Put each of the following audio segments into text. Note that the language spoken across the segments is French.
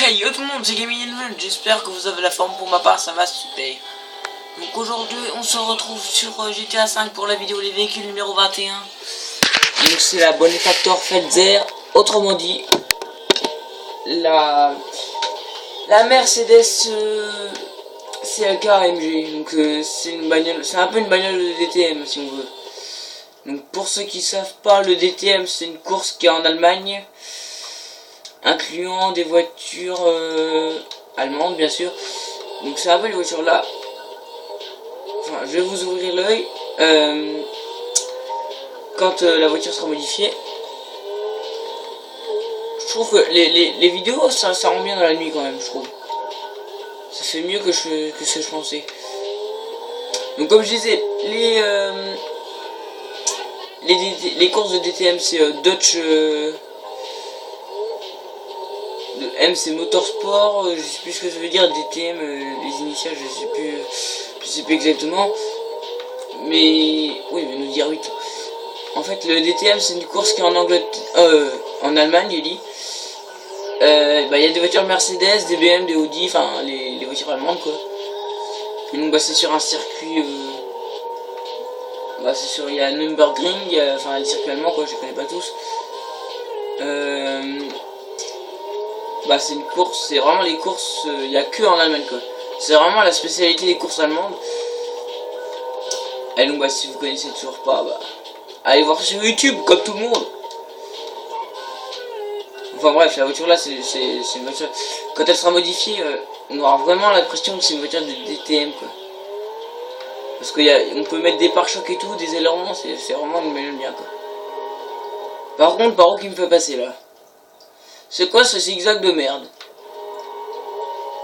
Hey yo tout le monde, c'est Gaming Elven, j'espère que vous avez la forme. Pour ma part ça va super. Donc aujourd'hui on se retrouve sur GTA 5 pour la vidéo les véhicules numéro 21. Donc c'est la Bonefactor Felzer, autrement dit la Mercedes CLK AMG. Donc c'est une bagnole, c'est un peu une bagnole de DTM si on veut. Donc pour ceux qui savent pas, le DTM c'est une course qui est en Allemagne, incluant des voitures allemandes bien sûr. Donc c'est un peu les voitures là. Enfin, je vais vous ouvrir l'œil quand la voiture sera modifiée. Je trouve que les vidéos ça rend bien dans la nuit quand même, je trouve. Ça fait mieux que ce que je pensais. Donc comme je disais, les courses de DTM c'est Dodge de M c'est Motorsport, je sais plus ce que ça veut dire. DTM, les initiales je sais plus exactement, mais oui, mais nous dire 8. En fait le DTM c'est une course qui est en Angleterre, en Allemagne il dit. Y a des voitures Mercedes, des BM, des Audi, enfin les voitures allemandes quoi. Et donc c'est sur un circuit, c'est sur, il y a Nürburgring, enfin les circuits allemands quoi, je les connais pas tous. C'est une course, c'est vraiment les courses, il n'y a que en Allemagne quoi. C'est vraiment la spécialité des courses allemandes. Et donc si vous connaissez toujours pas, allez voir sur YouTube comme tout le monde. Enfin bref, la voiture là c'est une voiture, quand elle sera modifiée, on aura vraiment l'impression que c'est une voiture de DTM quoi. Parce qu'on peut mettre des pare-chocs et tout, des ailerons, c'est vraiment une bagnole bien quoi. Par contre, par où qui me fait passer là? C'est quoi ce zigzag de merde?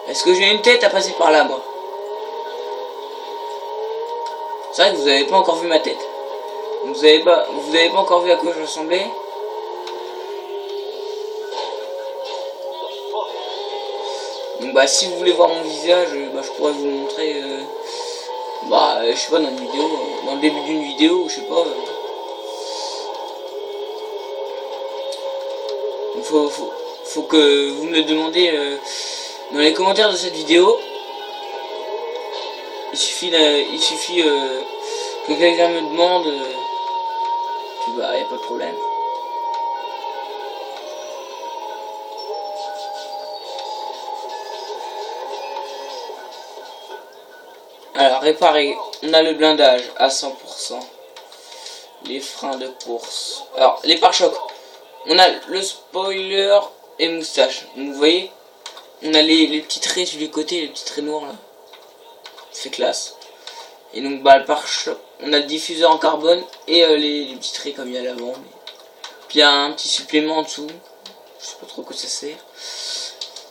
Est-ce que j'ai une tête à passer par là, moi? C'est vrai que vous avez pas encore vu ma tête. Vous avez pas encore vu à quoi je ressemblais. Donc si vous voulez voir mon visage, je pourrais vous montrer. Je sais pas, dans une vidéo, dans le début d'une vidéo, je sais pas. Faut que vous me le demandiez dans les commentaires de cette vidéo. Il suffit que quelqu'un me demande, puis y a pas de problème. Alors réparer, on a le blindage à 100%, les freins de course, alors les pare-chocs, on a le spoiler et moustache. Donc vous voyez, on a les petits traits sur les côtés, les petits traits noirs là, c'est classe. Et donc le pare-choc, on a le diffuseur en carbone et les petits traits comme il y a à l'avant. Puis il y a un petit supplément en dessous, je sais pas trop quoi ça sert.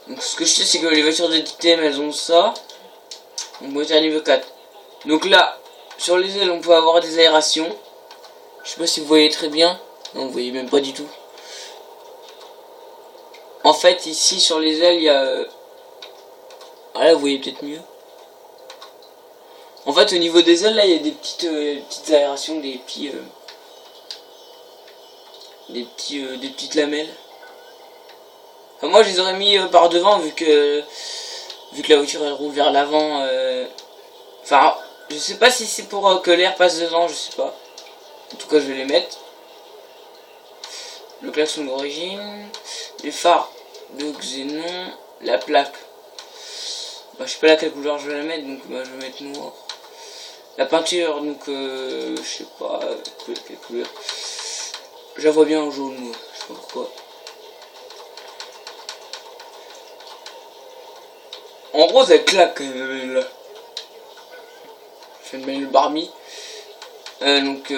Donc ce que je sais c'est que les voitures de DTM elles ont ça. Donc moteur niveau 4. Donc là, sur les ailes on peut avoir des aérations. Je sais pas si vous voyez très bien. Non, vous voyez même pas du tout. En fait ici sur les ailes il y a... là vous voyez peut-être mieux. En fait au niveau des ailes là il y a des petites aérations, des petites lamelles. Enfin, moi je les aurais mis par devant vu que la voiture elle roule vers l'avant. Enfin je sais pas si c'est pour que l'air passe dedans, je sais pas. En tout cas je vais les mettre. Le klaxon d'origine, les phares de xénon, la plaque. Je sais pas laquelle couleur je vais la mettre, donc je vais mettre noir. La peinture, donc je sais pas quelle couleur. Je la vois bien en jaune, moi. Je sais pas pourquoi. En rose elle claque là. Je fais une belle Barbie. Donc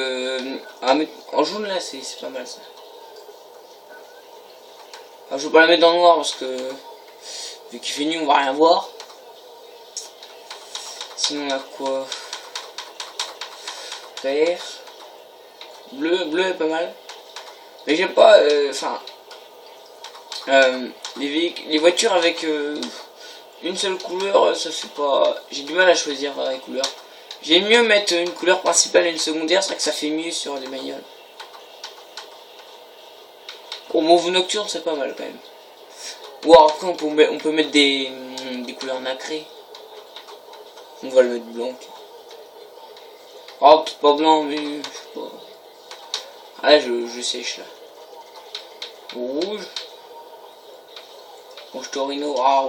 en jaune là c'est pas mal ça. Alors, je vais pas la mettre dans le noir parce que vu qu'il fait nuit on va rien voir. Sinon on a quoi? Vert, bleu est pas mal. Mais j'aime pas les voitures avec une seule couleur, ça fait pas. J'ai du mal à choisir les couleurs. J'aime mieux mettre une couleur principale et une secondaire, c'est vrai que ça fait mieux sur les bagnoles. Pour mauve nocturne c'est pas mal quand même. Ou alors après on peut mettre des couleurs nacrées. On va le mettre blanc. Oh, peut-être pas blanc, mais je sais pas. Ah, je sèche là. Rouge. Rouge Torino. Ah,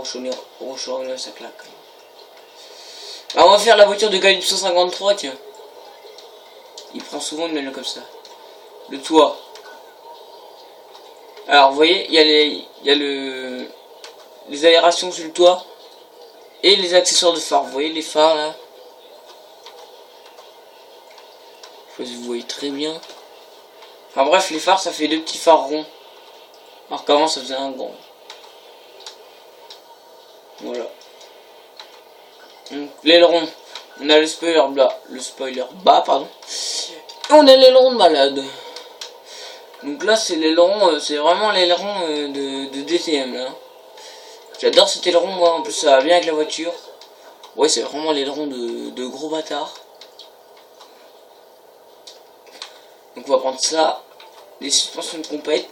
rouge Torino, ça claque. Alors, on va faire la voiture de Calypso 53, tiens. Il prend souvent une manuelle comme ça. Le toit. Alors, vous voyez, il y a les aérations sur le toit. Et les accessoires de phare. Vous voyez les phares là. Je sais pas si vous voyez très bien. Enfin bref, les phares, ça fait deux petits phares ronds. Alors qu'avant, ça faisait un grand. Voilà. Donc, l'aileron. On a le spoiler bas, pardon. Et on a l'aileron de malade. Donc là, c'est l'aileron, c'est vraiment l'aileron de DTM là. J'adore cet aileron, moi. En plus, ça va bien avec la voiture. Ouais, c'est vraiment l'aileron de gros bâtard. Donc on va prendre ça. Les suspensions de compète.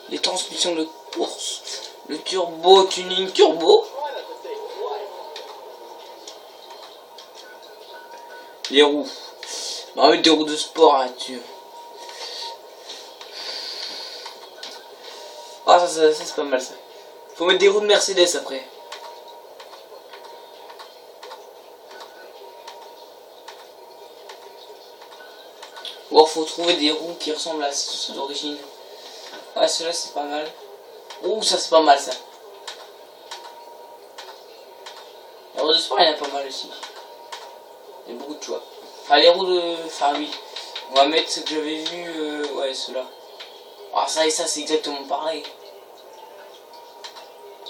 Les transmissions de course. Le turbo, tuning turbo. Les roues. On va mettre des roues de sport là-dessus. Ah, ça c'est pas mal ça. Faut mettre des roues de Mercedes après. Ou alors faut trouver des roues qui ressemblent à ceux d'origine. Ah, ceux-là c'est pas mal. Ouh, ça c'est pas mal ça. Les roues de sport, il y en a pas mal aussi. Il y a beaucoup de choix. Enfin, les roues de. Enfin, oui. On va mettre ce que j'avais vu. Ouais, ceux-là. Ah, ça et ça, c'est exactement pareil.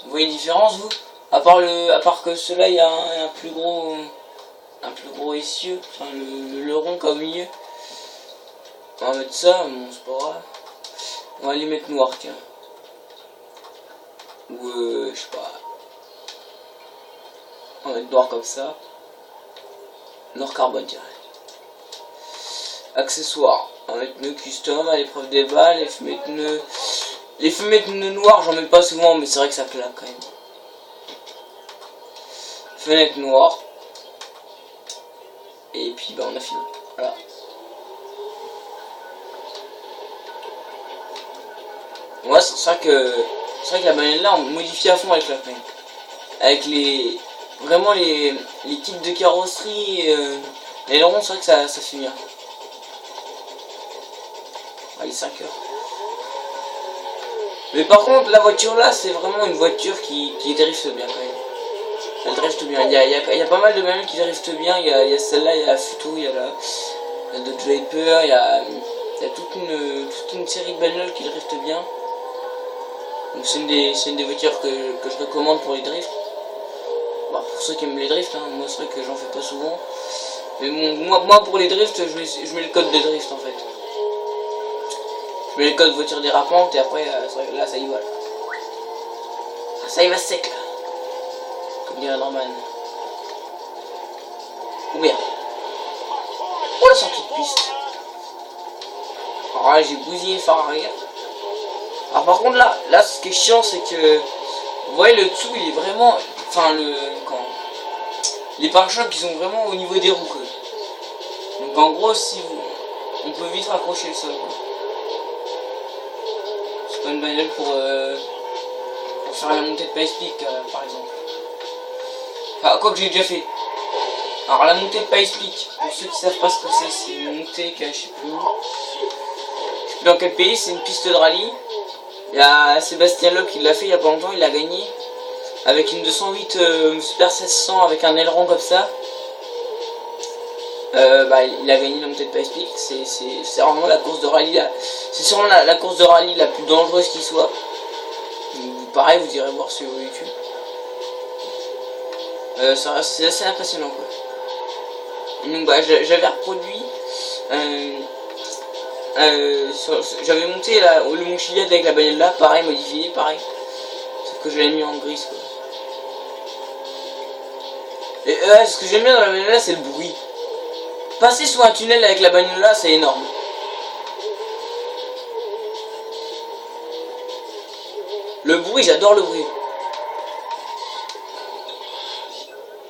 Vous voyez une différence, vous? À part que ceux-là, il y a un plus gros. Un plus gros essieu. Enfin, le rond comme au milieu. On va mettre ça, bon, c'est pas grave. On va les mettre noirs, tiens. Ou je sais pas. On va mettre noir comme ça. Noir carbone, tiens. Accessoires. On va mettre pneus custom à l'épreuve des balles. Les fumées pneus noirs, j'en mets pas souvent, mais c'est vrai que ça claque quand même. Fenêtre noire. Et puis bah on a fini. Voilà. Ouais, c'est vrai que la bagnole là on modifie à fond avec la peine. Avec vraiment les types de carrosserie, l'aileron, c'est vrai que ça fait bien. Allez, 5 heures. Mais par contre la voiture là c'est vraiment une voiture qui drift bien quand même. Elle drift bien. Il y a pas mal de bagnoles qui driftent bien. Il y a celle-là, il y a la Futo, il y a la Dodge Viper, il y a toute une série de bagnoles qui driftent bien. Donc c'est une des voitures que je recommande pour les drifts. Bah, pour ceux qui aiment les drifts, hein. Moi c'est vrai que j'en fais pas souvent. Mais bon, moi pour les drifts, je mets le code de drift en fait. Je mets le code voiture dérapante et après là ça y va. Ça y va sec là. Comme dirait Norman. Ou bien. Oh la sortie de piste. Alors là j'ai bousillé le phare arrière. Alors par contre là ce qui est chiant c'est que vous voyez le dessous il est vraiment. Enfin les pare-chocs ils sont vraiment au niveau des roues quoi. Donc en gros on peut vite raccrocher le sol quoi. C'est pas une bagnole pour faire la montée de Pace-Peak par exemple. Enfin quoi que j'ai déjà fait. Alors la montée de Pace-Peak, pour ceux qui savent pas ce que c'est une montée que je sais plus dans quel pays, c'est une piste de rallye. Il y a Sébastien Loeb qui l'a fait il y a pas longtemps, il l'a gagné. Avec une 208 Super 1600 avec un aileron comme ça. Il a gagné la montée de Pace-Peak. C'est vraiment la course de rallye c'est sûrement la course de rallye la plus dangereuse qui soit. Pareil, vous irez voir sur YouTube. C'est assez impressionnant quoi. Donc j'avais reproduit j'avais monté le Mont Chiliad avec la bagnole là, pareil, modifié, pareil. Sauf que je l'ai mis en grise quoi. Et ce que j'aime bien dans la bagnole là, c'est le bruit. Passer sous un tunnel avec la bagnole là, c'est énorme. Le bruit, j'adore le bruit.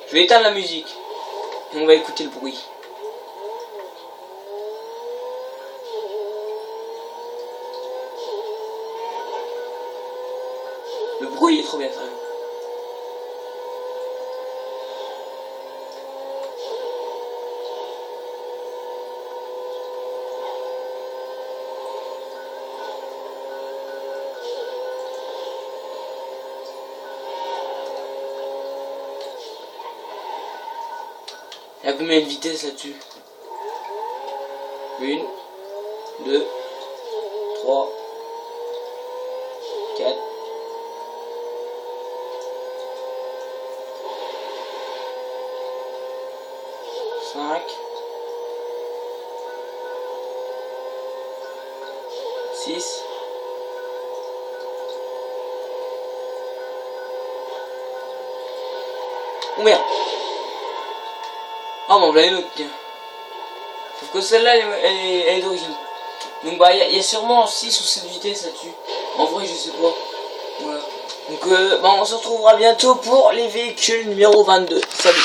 Je vais éteindre la musique. Et on va écouter le bruit. Le bruit est trop bien, sérieux. Il y a combien de vitesses là-dessus? 1, 2, 3, 4. 5, 6, 7. Merde. Oh, bon, là une autre, tiens. Sauf que celle-là, elle est d'origine. Donc, bah, il y a sûrement 6 ou 7 vitesses là-dessus. En vrai, je sais pas. Voilà. Donc, bah, on se retrouvera bientôt pour les véhicules numéro 22. Salut.